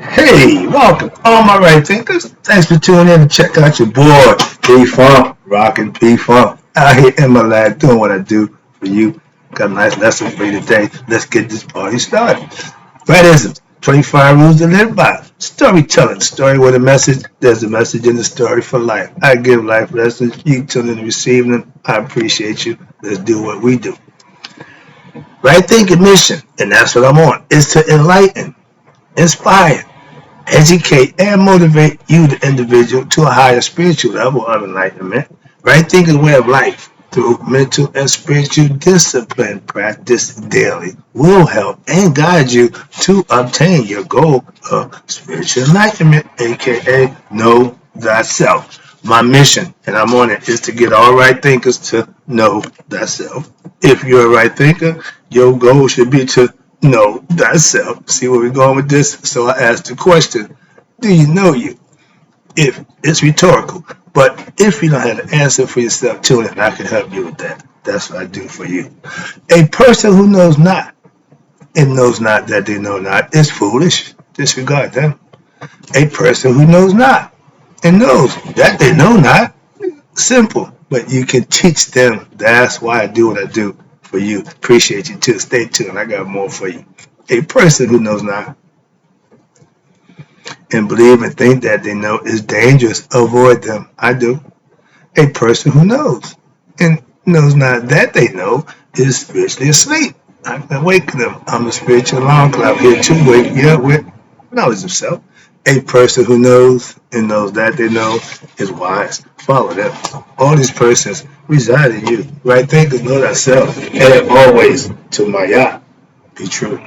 Hey, welcome, all my right thinkers. Thanks for tuning in to check out your boy, P-Funk, rockin' P-Funk, out here in my lab doing what I do for you. Got a nice lesson for you today. Let's get this party started. Right is it? 25 rules to live by. Storytelling. Story with a message. There's a message in the story for life. I give life lessons. You tune in and receive them. I appreciate you. Let's do what we do. Right thinking mission, and that's what I'm on, is to enlighten, inspire, educate, and motivate you, the individual, to a higher spiritual level of enlightenment. Right thinking way of life through mental and spiritual discipline practice daily will help and guide you to obtain your goal of spiritual enlightenment, aka know thyself. My mission, and I'm on it, is to get all right thinkers to know thyself. If you're a right thinker, your goal should be to know thyself. See where we're going with this? So I asked the question, do you know you? If it's rhetorical, but if you don't have an answer for yourself, tune in. I can help you with that. That's what I do for you. A person who knows not and knows not that they know not is foolish. Disregard them. A person who knows not and knows that they know not, simple, but you can teach them. That's why I do what I do for you. Appreciate you too. Stay tuned. I got more for you. A person who knows not and believe and think that they know is dangerous. Avoid them. I do. A person who knows and knows not that they know is spiritually asleep. I can awaken them. I'm a spiritual alarm clock here to wake you up with knowledge of self. A person who knows and knows that they know is wise. Follow them. All these persons reside in you. Right thinkers know thyself. And always to Maat. Be true.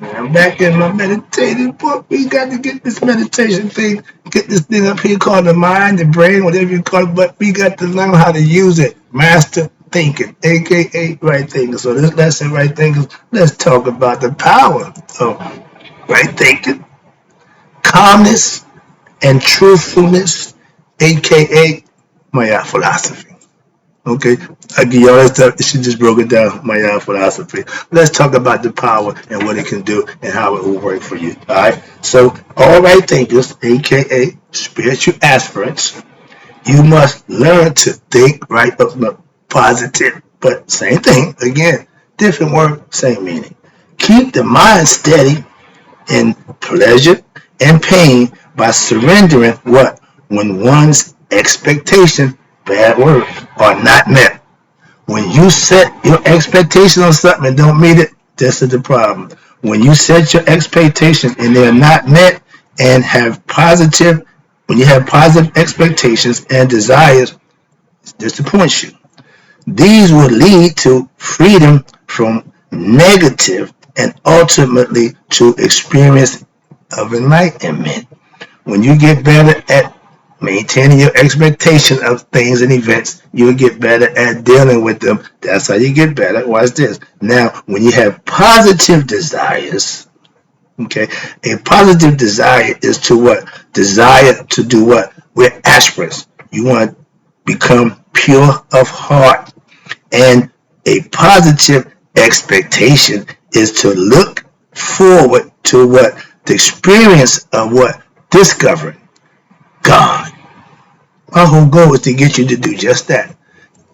I'm back in my meditative book. We got to get this meditation thing, get this thing up here called the mind, the brain, whatever you call it, but we got to learn how to use it. Master thinking, aka right thinking. So this lesson, right thinking, let's talk about the power of right thinking, calmness, and truthfulness, aka my philosophy. Okay, I give y'all that stuff. She just broke it down. My philosophy. Let's talk about the power and what it can do and how it will work for you. All right. So, all right thinkers, aka spiritual aspirants, you must learn to think right up positive. But same thing again, different word, same meaning. Keep the mind steady in pleasure and pain by surrendering what when one's expectation, bad word, are not met. When you set your expectation on something and don't meet it, this is the problem. When you set your expectations and they are not met and when you have positive expectations and desires, it disappoints you. These will lead to freedom from negative and ultimately to experience of enlightenment. When you get better at maintaining your expectation of things and events, you'll get better at dealing with them. That's how you get better. Watch this. Now, when you have positive desires, okay, a positive desire is to what? Desire to do what? We're aspirants. You want to become pure of heart. And a positive expectation is to look forward to what? The experience of what? Discovering God. My whole goal is to get you to do just that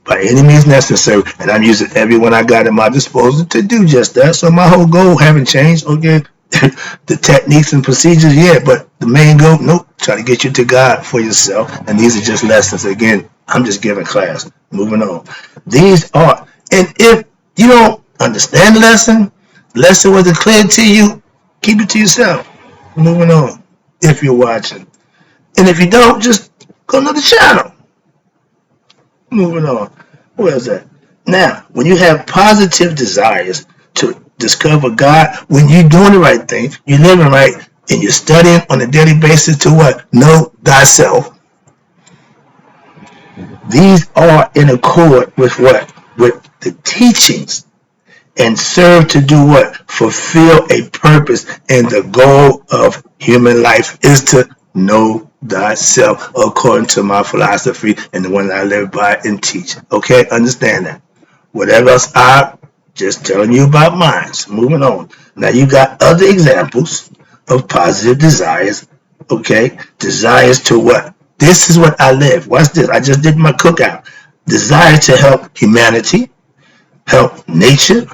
by any means necessary, and I'm using everyone I got at my disposal to do just that. So my whole goal haven't changed. Okay, the techniques and procedures, yeah, but the main goal, nope. Try to get you to God for yourself, and these are just lessons. Again, I'm just giving class. Moving on. These are, and if you don't understand the lesson wasn't clear to you, keep it to yourself. Moving on. If you're watching, and if you don't, just go to the channel. Moving on. Where's that? Now, when you have positive desires to discover God, when you're doing the right thing, you're living right, and you're studying on a daily basis to what? Know thyself. These are in accord with what? With the teachings and serve to do what? Fulfill a purpose, and the goal of human life is to know thyself according to my philosophy and the one I live by and teach. Okay, understand that. Whatever else I Just telling you about minds. Moving on. Now you got other examples of positive desires. Okay? Desires to what? This is what I live. Watch this. I just did my cookout. Desire to help humanity, help nature.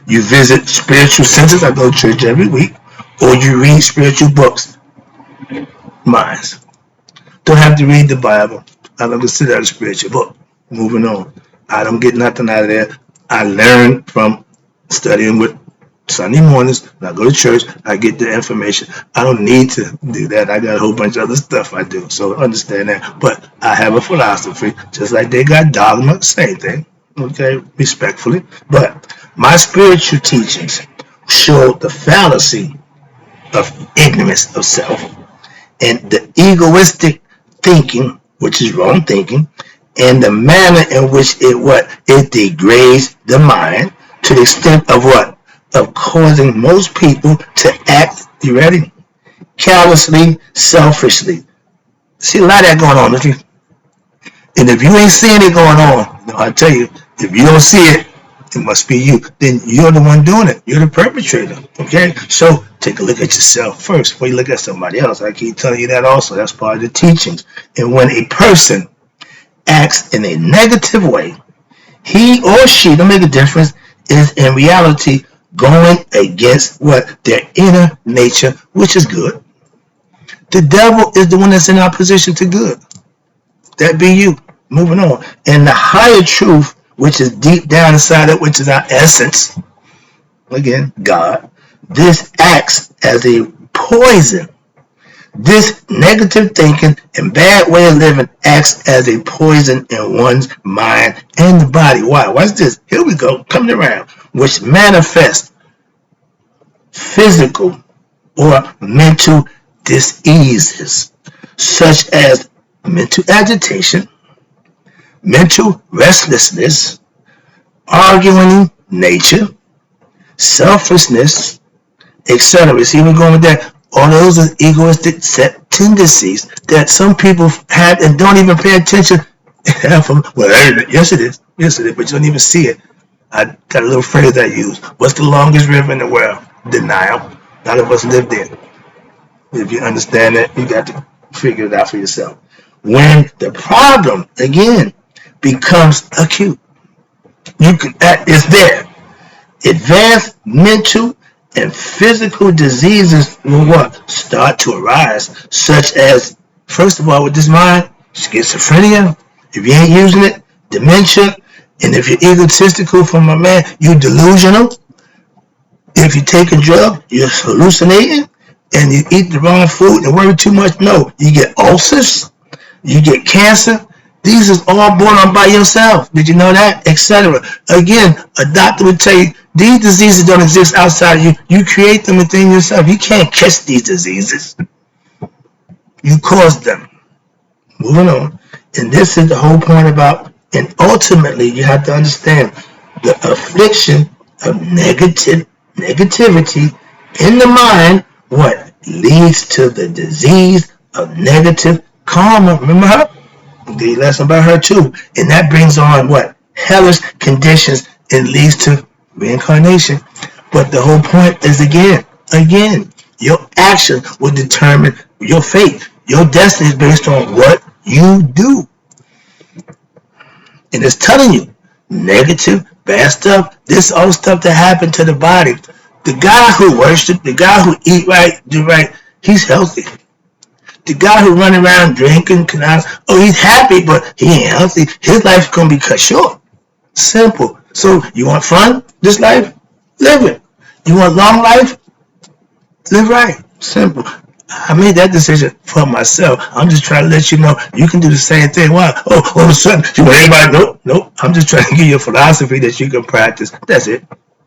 You visit spiritual centers. I go to church every week. Or you read spiritual books. Minds. Don't have to read the Bible. I don't consider that a spiritual book. Moving on. I don't get nothing out of there. I learn from studying with Sunday mornings. When I go to church, I get the information. I don't need to do that. I got a whole bunch of other stuff I do. So understand that. But I have a philosophy, just like they got dogma, same thing. Okay, respectfully. But my spiritual teachings show the fallacy of ignorance of self and the egoistic thinking, which is wrong thinking, and the manner in which it degrades the mind to the extent of what? Of causing most people to act, you ready? Callously, selfishly. See a lot of that going on, don't you? And if you ain't seeing it going on, I tell you, if you don't see it, it must be you. Then you're the one doing it. You're the perpetrator. Okay? So take a look at yourself first before you look at somebody else. I keep telling you that also. That's part of the teachings. And when a person acts in a negative way, he or she, don't make a difference, is in reality going against what? Their inner nature, which is good. The devil is the one that's in opposition to good. That be you. Moving on. And the higher truth, which is deep down inside it, which is our essence, again, God, this acts as a poison. This negative thinking and bad way of living acts as a poison in one's mind and the body. Why? Watch this. Here we go. Coming around. Which manifests physical or mental diseases, such as mental agitation, mental restlessness, arguing nature, selfishness, etc. See, we're going with that. All those are egoistic set tendencies that some people have and don't even pay attention. Well, yes it is. Yes it is, but you don't even see it. I got a little phrase I use. What's the longest river in the world? Denial. None of us live there. If you understand that, you got to figure it out for yourself. When the problem, again, becomes acute, it's there. Advanced mental and physical diseases will what? Start to arise, such as, first of all, with this mind, schizophrenia, if you ain't using it, dementia, and if you're egotistical from my man, you're delusional. If you take a drug, you're hallucinating, and you eat the wrong food and worry too much, no, you get ulcers, you get cancer. These is all born on by yourself. Did you know that? Etc. Again, a doctor would tell you, these diseases don't exist outside of you. You create them within yourself. You can't catch these diseases. You cause them. Moving on. And this is the whole point about, and ultimately you have to understand the affliction of negativity in the mind, what leads to the disease of negative karma. Remember her? The lesson about her too. And that brings on what? Hellish conditions and leads to reincarnation. But the whole point is again, your action will determine your fate. Your destiny is based on what you do. And it's telling you, negative, bad stuff, this all stuff that happened to the body. The guy who worships, the guy who eat right, do right, he's healthy. The guy who run around drinking, he's happy, but he ain't healthy. His life's going to be cut short. Simple. So you want fun this life? Live it. You want long life? Live right. Simple. I made that decision for myself. I'm just trying to let you know you can do the same thing. Why? Oh, all of a sudden, you want everybody? Nope. I'm just trying to give you a philosophy that you can practice. That's it.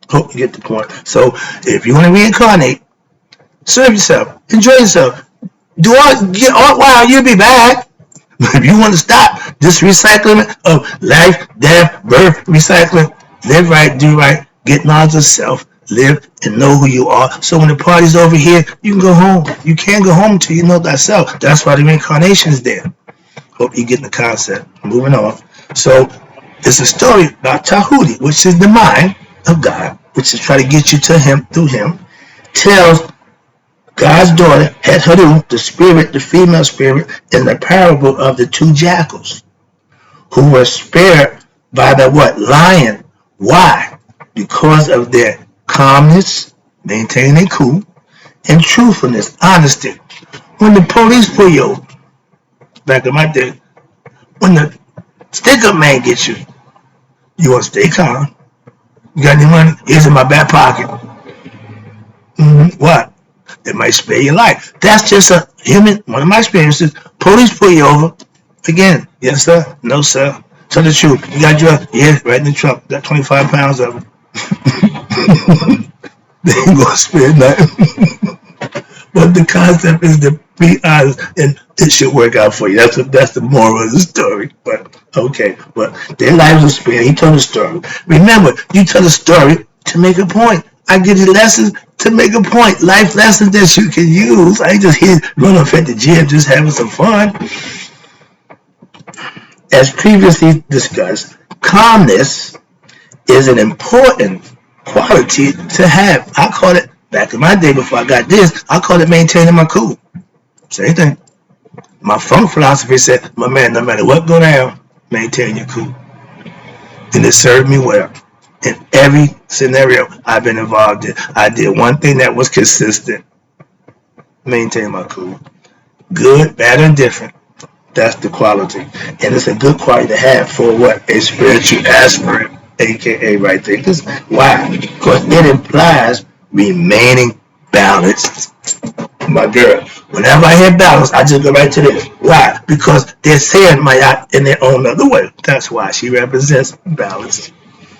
Hope you get the point. So if you want to reincarnate, serve yourself. Enjoy yourself. Wow, you'll be back. If you want to stop this recycling of life, death, birth, recycling, live right, do right, get knowledge of self, live and know who you are. So when the party's over here, you can go home. You can't go home until you know thyself. That's why the reincarnation is there. Hope you're getting the concept. Moving on. So it's a story about Tahuti, which is the mind, of God, which is try to get you to him through him, tells God's daughter, Het the spirit, the female spirit, in the parable of the two jackals, who were spared by the what? Lion. Why? Because of their calmness, maintaining cool, and truthfulness, honesty. When the police pull you over, back in my day, when the stick-up man gets you, you want to stay calm. You got any money? Here's in my back pocket. What? They might spare your life. That's just a human, one of my experiences. Police pull you over. Again, yes, sir. No, sir. Tell the truth. You got drugs? Yeah, right in the trunk. Got 25 pounds of it. They ain't going to spare nothing. But the concept is to be honest, and it should work out for you. That's the moral of the story. But okay, but their lives were spared. He told a story. Remember, you tell a story to make a point. I give you lessons to make a point. Life lessons that you can use. I ain't just here running off at the gym, just having some fun. As previously discussed, calmness is an important quality to have. I call it, back in my day before I got this, I call it maintaining my cool. Same thing. My funk philosophy said, my man, no matter what go down, maintain your cool. And it served me well. In every scenario I've been involved in, I did one thing that was consistent. Maintain my cool. Good, bad, and different. That's the quality. And it's a good quality to have for what? A spiritual aspirant, aka right thinkers. Why? Because it implies remaining balanced. My girl, whenever I hear balance, I just go right to this. Why? Because they're saying Maat in their own other way. That's why she represents balance.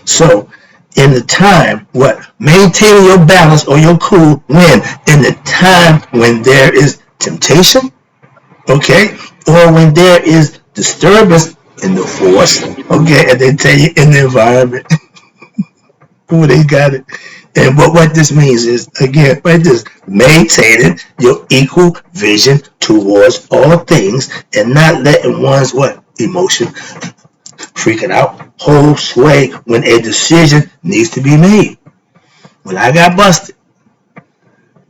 So, in the time, what? Maintaining your balance or your cool when? In the time when there is temptation, okay? Or when there is disturbance in the force, okay? And they tell you in the environment. Oh, they got it. And what this means is, again, right this, maintaining your equal vision towards all things and not letting one's what? Emotion freaking out, hold sway when a decision needs to be made. When I got busted,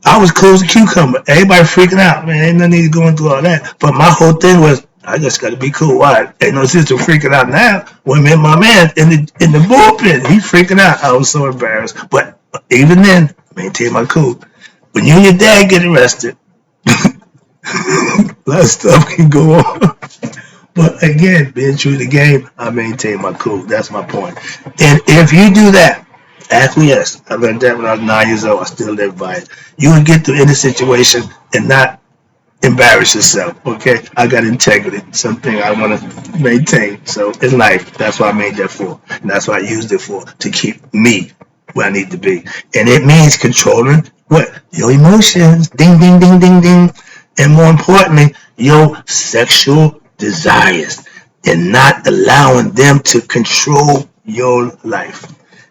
I was cool as a cucumber. Everybody freaking out, man. Ain't no need going through all that. But my whole thing was, I just got to be cool. Why? Ain't no sense of freaking out now. When my man in the bullpen, he freaking out. I was so embarrassed. But even then, maintain my cool. When you and your dad get arrested, a lot of stuff can go on. But again, being true to the game, I maintain my cool. That's my point. And if you do that, acquiesce. I learned that when I was 9 years old. I still live by it. You will get through any situation and not embarrass yourself. Okay? I got integrity. Something I want to maintain. So in life, that's what I made that for. And that's what I used it for, to keep me where I need to be. And it means controlling what? Your emotions. Ding, ding, ding, ding, ding. And more importantly, your sexual desires and not allowing them to control your life.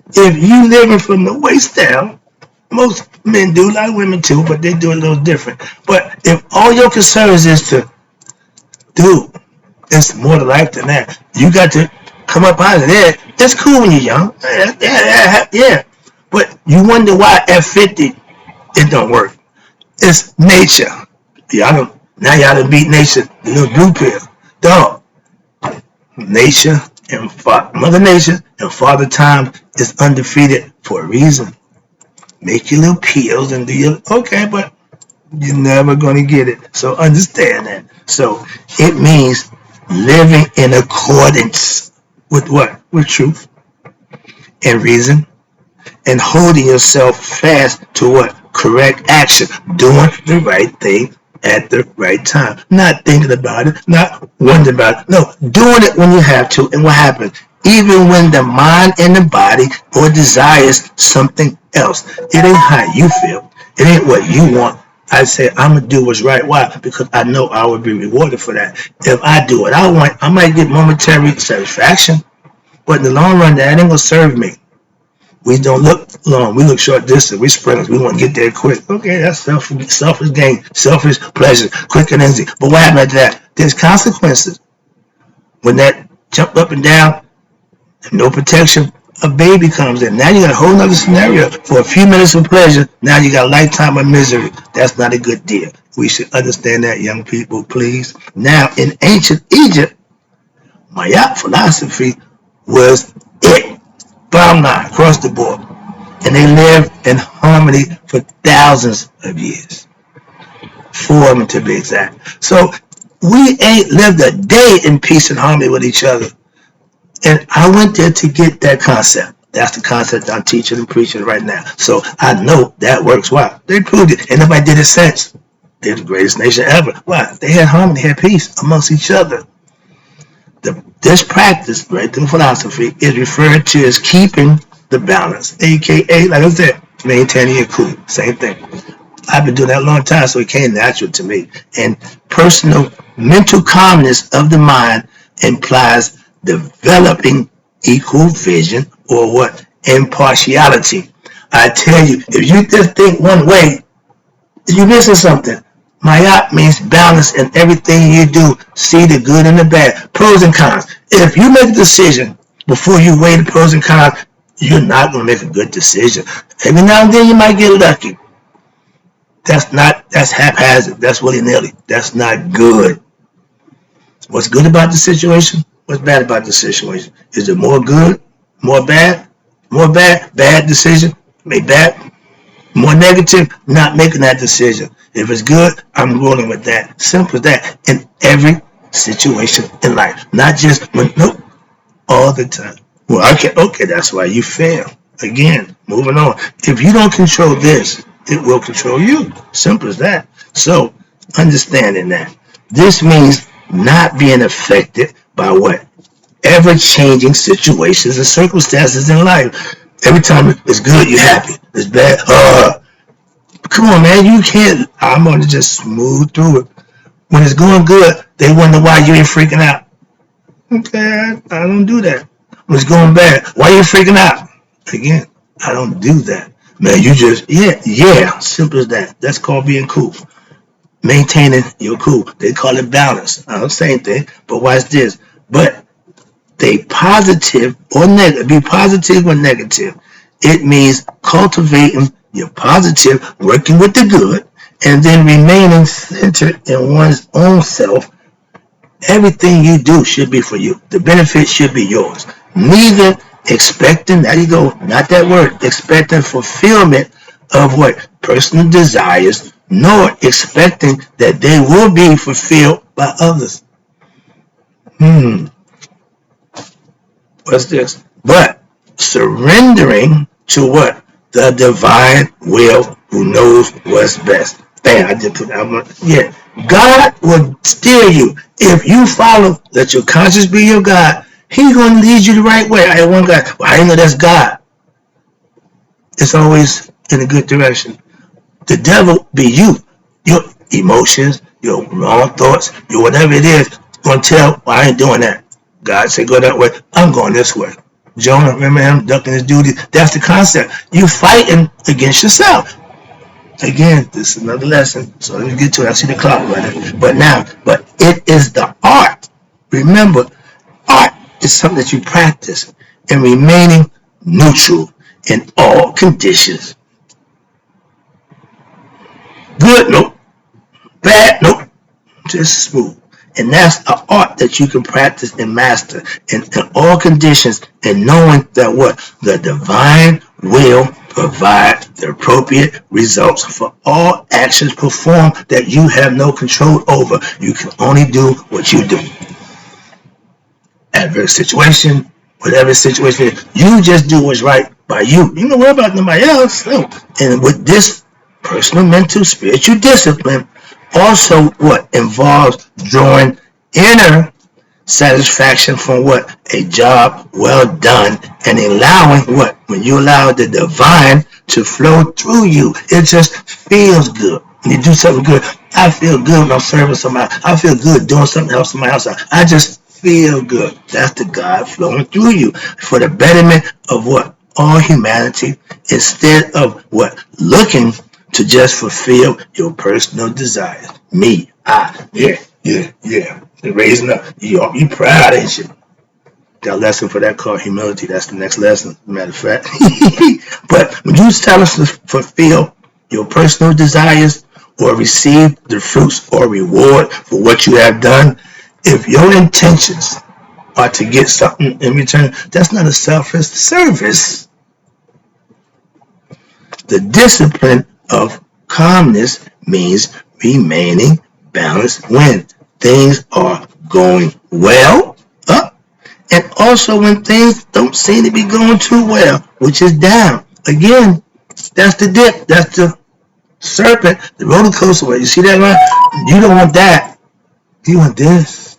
If you living from the waist down, most men do, a lot of women too, but they do it a little different. But if all your concerns is to, dude, it's more to life than that. You got to come up out of there. That's cool when you're young. Yeah. But you wonder why at 50 it don't work. It's nature. Y'all done beat nature, the little blue pill. Dog. Nature and Mother Nature and Father Time is undefeated for a reason. Make your little pills and do your, okay, but you're never going to get it. So understand that. So it means living in accordance with what? With truth and reason, and holding yourself fast to what? Correct action. Doing the right thing at the right time. Not thinking about it, not wondering about it. No, doing it when you have to. And what happens? Even when the mind and the body or desires something else. It ain't how you feel. It ain't what you want. I say, I'm going to do what's right. Why? Because I know I will be rewarded for that. If I do what I want, I might get momentary satisfaction. But in the long run, that ain't going to serve me. We don't look long. We look short distance. We sprinters. We want to get there quick. Okay, that's selfish gain, selfish pleasure, quick and easy. But what happened to that? There's consequences. When that jump up and down, and no protection, a baby comes in. Now you got a whole nother scenario. For a few minutes of pleasure, now you got a lifetime of misery. That's not a good deal. We should understand that, young people, please. Now, in ancient Egypt, Maat philosophy was it. Bottom line, across the board. And they lived in harmony for thousands of years. 4 to be exact. So we ain't lived a day in peace and harmony with each other. And I went there to get that concept. That's the concept I'm teaching and preaching right now. So I know that works. Why? They proved it. And nobody did it since. They're the greatest nation ever. Why? They had harmony, had peace amongst each other. This practice, right, through philosophy, is referred to as keeping the balance. AKA, like I said, maintaining your cool. Same thing. I've been doing that a long time, so it came natural to me. And personal mental calmness of the mind implies developing equal vision or what? Impartiality. I tell you, if you just think one way, you're missing something. Maat means balance in everything you do. See the good and the bad. Pros and cons. If you make a decision before you weigh the pros and cons, you're not going to make a good decision. Every now and then you might get lucky. That's haphazard. That's willy-nilly. That's not good. What's good about the situation? What's bad about the situation? Is it more good? More bad? More bad? Bad decision? Make bad? More negative? Not making that decision. If it's good, I'm rolling with that. Simple as that. In every situation in life. Not just when, nope, all the time. Well, okay, that's why you fail. Again, moving on. If you don't control this, it will control you. Simple as that. So, understanding that. This means not being affected by what? Ever-changing situations and circumstances in life. Every time it's good, you're happy. It's bad, come on, man, you can't. I'm going to just smooth through it. When it's going good, they wonder why you ain't freaking out. Okay, I don't do that. When it's going bad, why you freaking out? Again, I don't do that. Man, you just, yeah, simple as that. That's called being cool. Maintaining your cool. They call it balance. Same thing, but watch this. But they positive or negative, be positive or negative. It means cultivating your positive, working with the good, and then remaining centered in one's own self. Everything you do should be for you. The benefit should be yours. Neither expecting, there you go, not that word, expecting fulfillment of what? Personal desires, nor expecting that they will be fulfilled by others. What's this? But surrendering to what? The divine will who knows what's best. Bam, I just put that one. Yeah. God will steer you. If you follow, let your conscience be your God, He's going to lead you the right way. I had one guy, well, I know that's God. It's always in a good direction. The devil be you. Your emotions, your wrong thoughts, your whatever it is, going to tell, well, I ain't doing that. God said, go that way. I'm going this way. Jonah, remember him ducking his duty? That's the concept. You fighting against yourself. Again, this is another lesson. So let me get to it. I see the clock running. But it is the art. Remember, art is something that you practice in remaining neutral in all conditions. Good, nope. Bad, nope. Just smooth. And that's an art that you can practice and master in all conditions, and knowing that what? The divine will provide the appropriate results for all actions performed that you have no control over. You can only do what you do. Adverse situation, whatever situation is, you just do what's right by you. You don't worry about nobody else. No. And with this personal, mental, spiritual discipline, also what involves drawing inner satisfaction from what? A job well done, and allowing what? When you allow the divine to flow through you, it just feels good. When you do something good, I feel good when I'm serving somebody. I feel good doing something else somebody else. I just feel good. That's the God flowing through you for the betterment of what? All humanity, instead of what? Looking to just fulfill your personal desires. Me, I, yeah. They're raising up. You proud, ain't you? Got a lesson for that called humility. That's the next lesson, matter of fact. But when you tell us to fulfill your personal desires or receive the fruits or reward for what you have done, if your intentions are to get something in return, that's not a selfish service. The discipline of calmness means remaining balanced when things are going well, up, and also when things don't seem to be going too well, which is down. Again, that's the dip. That's the serpent, the roller coaster. You see that line? You don't want that. You want this.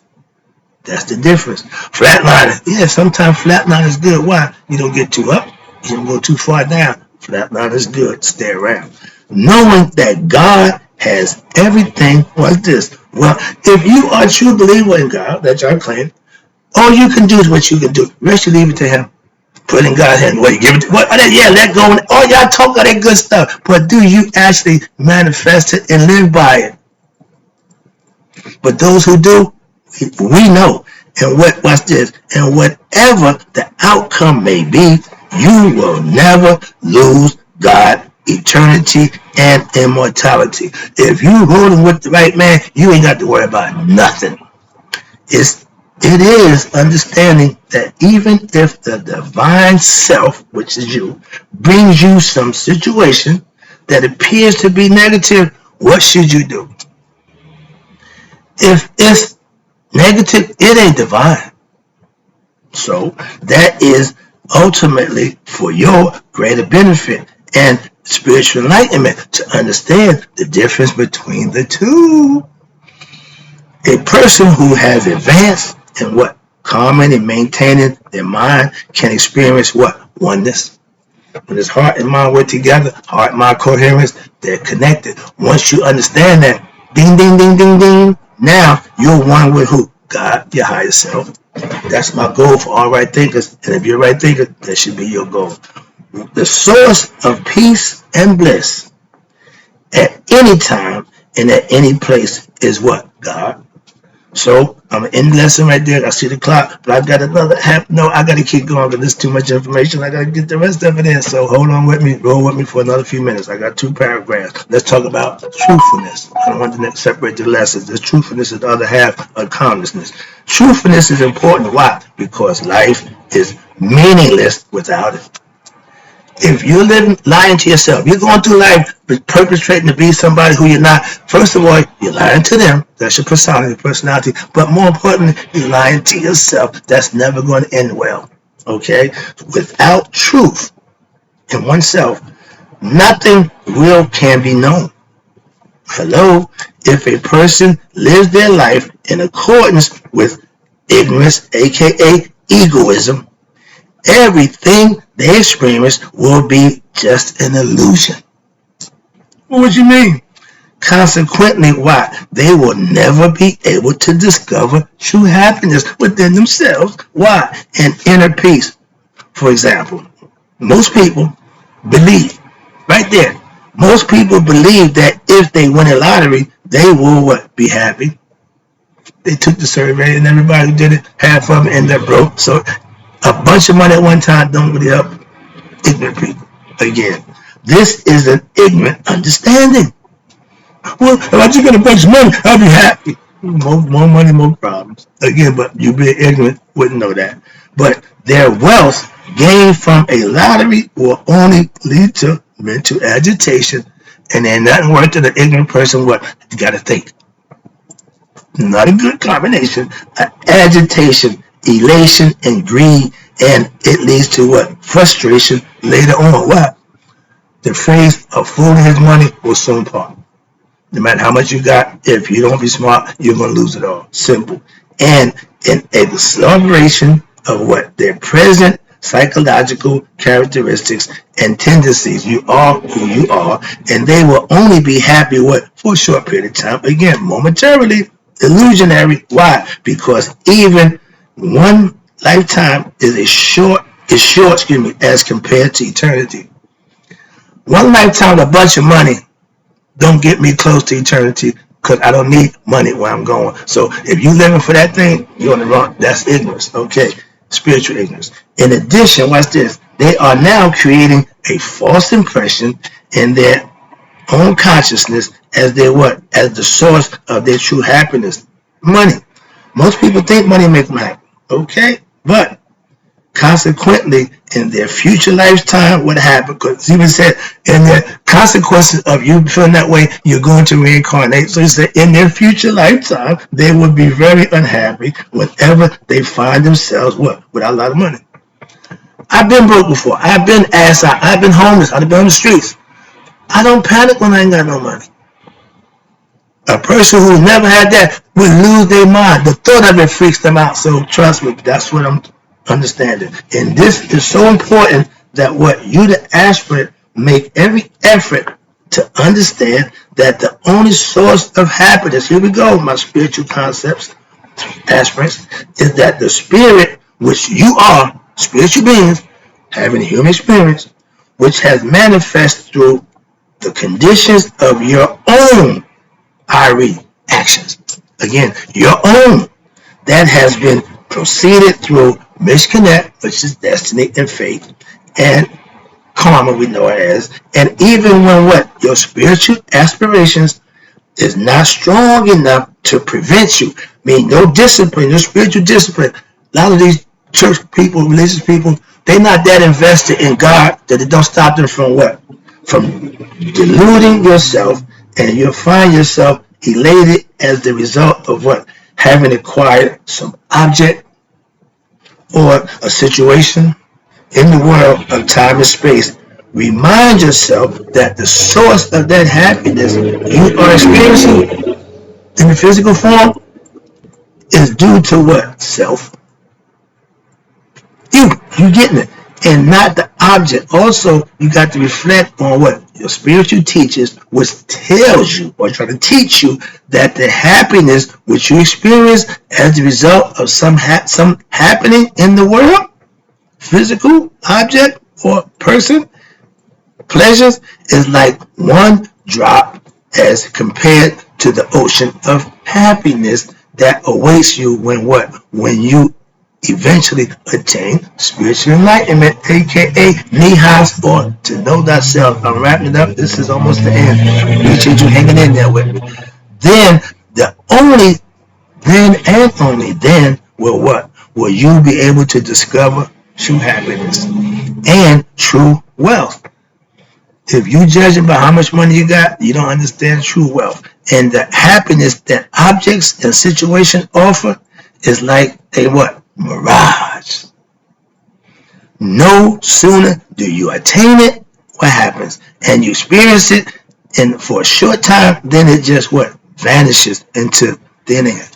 That's the difference. Flatlining. Yeah, sometimes flatline is good. Why? You don't get too up. You don't go too far down. Flatline is good. Stay around. Knowing that God has everything. What's this? Well, if you are a true believer in God, that's our claim, all you can do is what you can do. The rest you leave it to Him. Put in God's hand. What you give it to? What? Yeah, let go. All y'all talk all that good stuff, but do you actually manifest it and live by it? But those who do, we know. And what's this? And whatever the outcome may be, you will never lose God, eternity, and immortality. If you rolling with the right man, you ain't got to worry about nothing. It is understanding that even if the divine self, which is you, brings you some situation that appears to be negative, what should you do? If it's negative, it ain't divine. So that is ultimately for your greater benefit and spiritual enlightenment to understand the difference between the two. A person who has advanced in what? Calming and maintaining their mind can experience what? Oneness. When his heart and mind work together, heart, mind, coherence, they're connected. Once you understand that, ding, ding, ding, ding, ding, now you're one with who? God, your higher self. That's my goal for all right thinkers. And if you're a right thinker, that should be your goal. The source of peace and bliss at any time and at any place is what? God. So I'm in the lesson right there. I see the clock, but I've got another half. No, I got to keep going because there's too much information. I got to get the rest of it in. So hold on with me. Roll with me for another few minutes. I got 2 paragraphs. Let's talk about truthfulness. I don't want to separate the lessons. The truthfulness is the other half of calmness. Truthfulness is important. Why? Because life is meaningless without it. If you're lying to yourself, you're going through life perpetrating to be somebody who you're not. First of all, you're lying to them. That's your personality. But more importantly, you're lying to yourself. That's never going to end well. Okay? Without truth in oneself, nothing real can be known. Hello? If a person lives their life in accordance with ignorance, aka egoism, everything they experience will be just an illusion. What you mean? Consequently, why? They will never be able to discover true happiness within themselves. Why? An inner peace. For example, most people believe, right there, most people believe that if they win a lottery, they will what? Be happy. They took the survey and everybody who did it, half of them end up broke. So a bunch of money at one time don't really help ignorant people. Again, this is an ignorant understanding. Well, if I just get a bunch of money, I'll be happy. More money, more problems. Again, but you being ignorant wouldn't know that. But their wealth gained from a lottery will only lead to mental agitation, and ain't nothing worse than an ignorant person. What? You got to think. Not a good combination. Agitation, elation, and greed, and it leads to what? Frustration later on. What? The phrase of fooling his money will soon part. No matter how much you got, if you don't be smart, you're going to lose it all. Simple. And an acceleration of what? Their present psychological characteristics and tendencies. You are who you are, and they will only be happy what? For a short period of time. Again, momentarily. Illusionary. Why? Because even one lifetime is short, as compared to eternity. One lifetime with a bunch of money don't get me close to eternity because I don't need money where I'm going. So if you living for that thing, you're on the wrong. That's ignorance. Okay. spiritual ignorance. In addition, watch this, they are now creating a false impression in their own consciousness as they what? As the source of their true happiness. Money. Most people think money makes them happy. Okay? But consequently, in their future lifetime, what happened? Because even said, in the consequences of you feeling that way, you're going to reincarnate. So he said, in their future lifetime, they will be very unhappy whenever they find themselves what? Without a lot of money. I've been broke before. I've been ass out. I've been homeless. I've been on the streets. I don't panic when I ain't got no money. A person who never had that would lose their mind. The thought of it freaks them out. So trust me, that's what I'm understanding. And this is so important that what you, the aspirant, make every effort to understand that the only source of happiness, here we go, my spiritual concepts, aspirants, is that the spirit, which you are, spiritual beings, having a human experience, which has manifested through the conditions of your own WRIGHT actions. Again, your own. That has been proceeded through misconnect, which is destiny and fate, and karma, we know it as. And even when what? Your spiritual aspirations is not strong enough to prevent you. Mean no discipline, no spiritual discipline. A lot of these church people, religious people, they're not that invested in God that it don't stop them from what? From deluding yourself, and you'll find yourself elated as the result of what? Having acquired some object or a situation in the world of time and space. Remind yourself that the source of that happiness you are experiencing in the physical form is due to what? Self. You getting it, and not the object. Also, you got to reflect on what your spiritual teachers, which tells you or try to teach you that the happiness which you experience as a result of some happening in the world, physical object or person, pleasures, is like one drop as compared to the ocean of happiness that awaits you when what? When you eventually attain spiritual enlightenment, aka nihas, or to know thyself. I'm wrapping it up. This is almost the end. Appreciate you hanging in there with me. Then and only then will what? Will you be able to discover true happiness and true wealth. If you judging by how much money you got, you don't understand true wealth. And the happiness that objects and situations offer is like a what? Mirage. No sooner do you attain it, what happens? And you experience it, and for a short time, then it just what? Vanishes into thin air.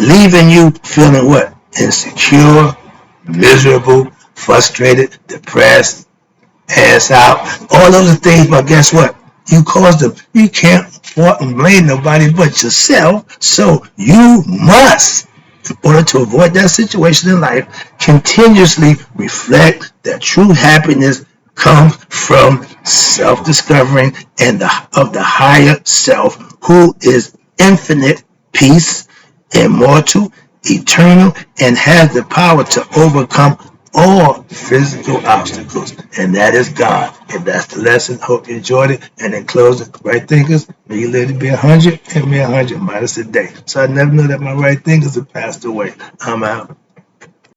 Leaving you feeling what? Insecure, miserable, frustrated, depressed, ass out, all those things, but guess what? You caused them. You can't fault and blame nobody but yourself, so you must, in order to avoid that situation in life, continuously reflect that true happiness comes from self-discovering and of the higher self, who is infinite peace, immortal, eternal, and has the power to overcome all physical obstacles, and that is God. And that's the lesson. Hope you enjoyed it. And in closing, right thinkers, may you live to be 100 and be 100 minus a day. So I never knew that my right thinkers had passed away. I'm out.